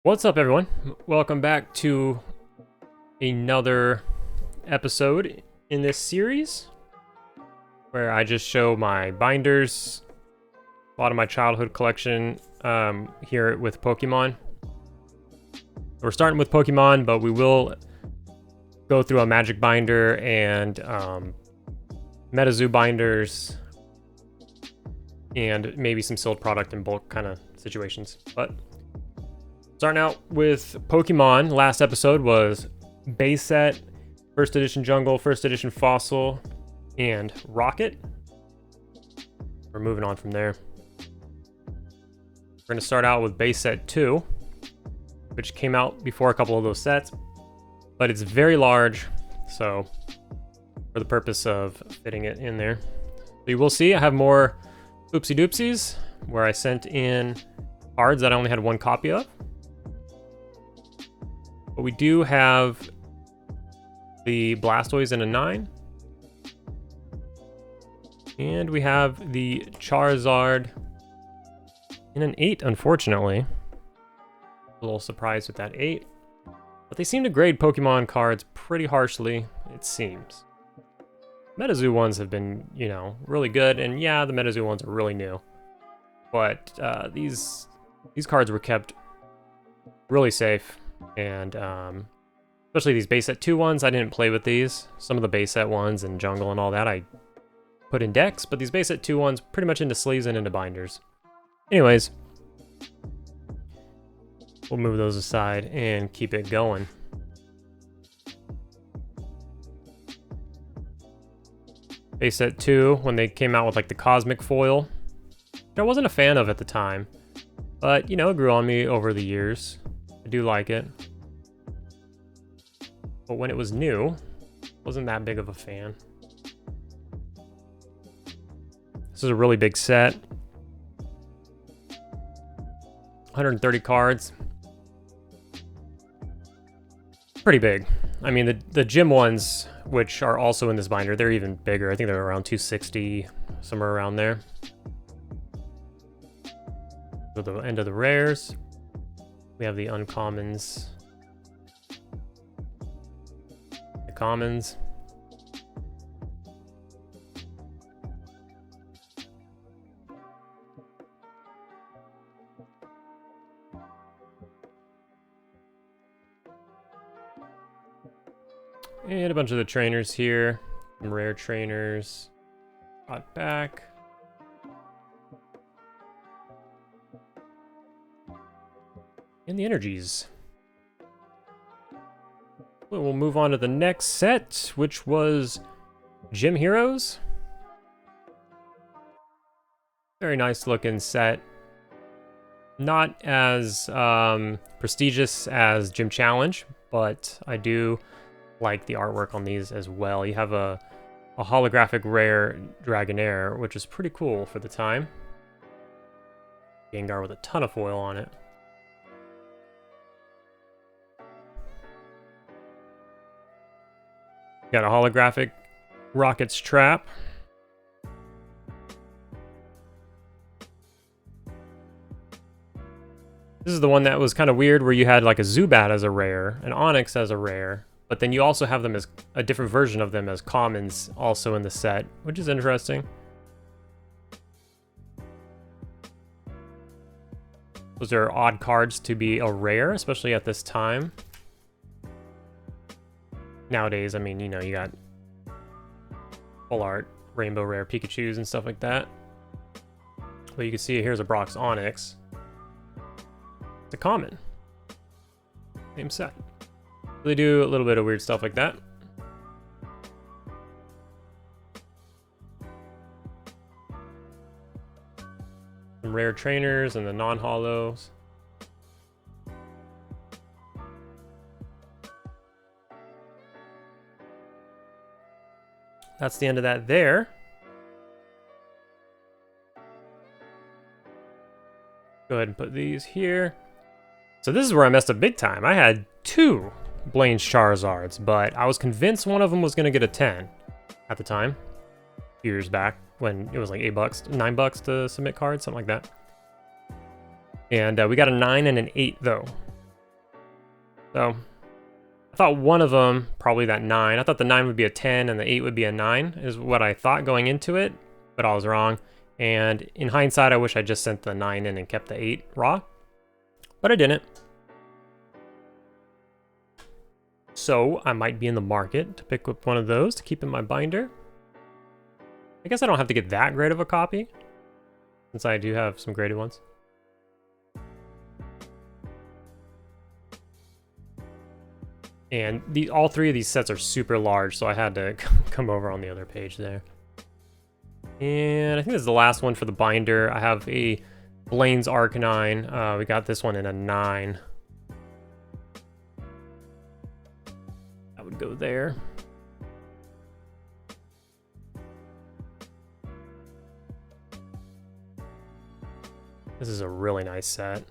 What's up, everyone? Welcome back to another episode in this series where I just show my binders, a lot of my childhood collection here with Pokemon. We're starting with Pokemon, but we will go through a Magic binder and MetaZoo binders and maybe some sealed product in bulk kind of situations. But starting out with Pokemon, last episode was base set, first edition jungle, first edition fossil, and rocket. We're moving on from there. We're going to start out with base set 2, which came out before a couple of those sets, but it's very large, so for the purpose of fitting it in there. So you will see I have more oopsie doopsies where I sent in cards that I only had one copy of. But we do have the Blastoise in a 9. And we have the Charizard in an 8, unfortunately. A little surprised with that 8. But they seem to grade Pokemon cards pretty harshly, it seems. MetaZoo ones have been, really good. And yeah, the MetaZoo ones are really new. But these cards were kept really safe. And especially these base set 2 ones, I didn't play with these. Some of the base set ones and jungle and all that I put in decks, but these base set 2 ones pretty much into sleeves and into binders. Anyways, we'll move those aside and keep it going. Base set 2, when they came out with like the cosmic foil, which I wasn't a fan of at the time, but it grew on me over the years. I do like it. But when it was new, wasn't that big of a fan. This is a really big set. 130 cards. Pretty big. I mean, the gym ones, which are also in this binder, they're even bigger. I think they're around 260, somewhere around there. So the end of the rares. We have the uncommons, the commons, and a bunch of the trainers here, some rare trainers, brought back. And the energies. We'll move on to the next set, which was Gym Heroes. Very nice looking set. Not as prestigious as Gym Challenge, but I do like the artwork on these as well. You have a holographic rare Dragonair, which is pretty cool for the time. Gengar with a ton of foil on it. Got a holographic Rocket's Trap. This is the one that was kind of weird where you had like a Zubat as a rare, an Onix as a rare, but then you also have them as a different version of them as commons also in the set, which is interesting. Those are odd cards to be a rare, especially at this time. Nowadays, I mean, you got full art, rainbow rare Pikachus and stuff like that. But you can see here's a Brock's Onix. It's a common. Same set. They do a little bit of weird stuff like that. Some rare trainers and the non-holos. That's the end of that there. Go ahead and put these here. So this is where I messed up big time. I had 2 Blaine's Charizards, but I was convinced one of them was going to get a 10 at the time. A few years back when it was like $8, $9 to submit cards, something like that. And we got a 9 and an 8 though. So I thought one of them, probably that 9. I thought the 9 would be a 10 and the 8 would be a 9 is what I thought going into it, but I was wrong. And in hindsight, I wish I just sent the 9 in and kept the 8 raw, but I didn't. So I might be in the market to pick up one of those to keep in my binder. I guess I don't have to get that great of a copy, since I do have some graded ones. And all 3 of these sets are super large, so I had to come over on the other page there. And I think this is the last one for the binder. I have a Blaine's Arcanine. We got this one in a 9. That would go there. This is a really nice set.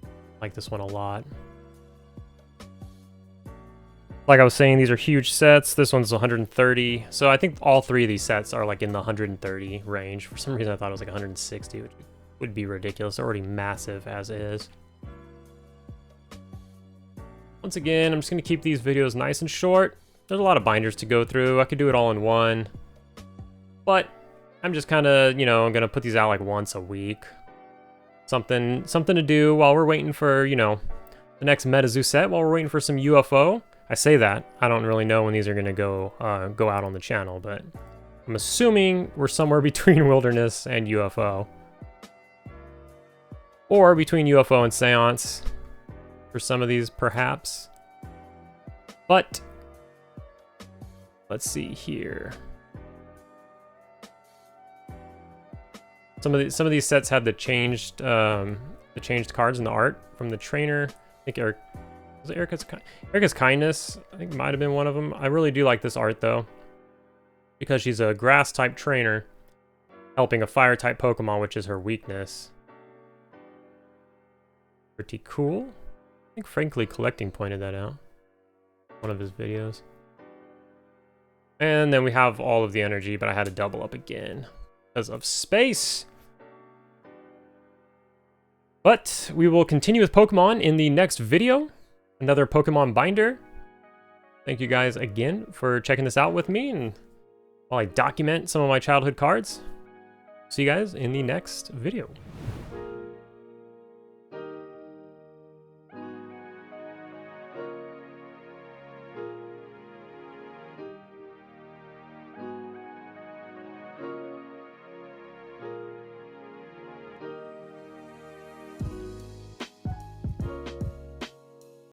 I like this one a lot. Like I was saying, these are huge sets. This one's 130. So I think all 3 of these sets are like in the 130 range. For some reason I thought it was like 160, which would be ridiculous. They're already massive as is. Once again, I'm just going to keep these videos nice and short. There's a lot of binders to go through. I could do it all in one. But I'm just kind of, you know, going to put these out like once a week. Something to do while we're waiting for, you know, the next MetaZoo set, while we're waiting for some UFO. I say that. I don't really know when these are going to go out on the channel, but I'm assuming we're somewhere between Wilderness and UFO. Or between UFO and Seance for some of these, perhaps. But let's see here. Some of these sets had the changed cards in the art from the trainer. I think was it Erica's Kindness? I think might have been one of them. I really do like this art though, because she's a grass type trainer helping a fire type Pokemon, which is her weakness. Pretty cool. I think Frankly Collecting pointed that out in one of his videos. And then we have all of the energy, but I had to double up again because of space. But we will continue with Pokemon in the next video. Another Pokemon binder. Thank you guys again for checking this out with me and while I document some of my childhood cards. See you guys in the next video.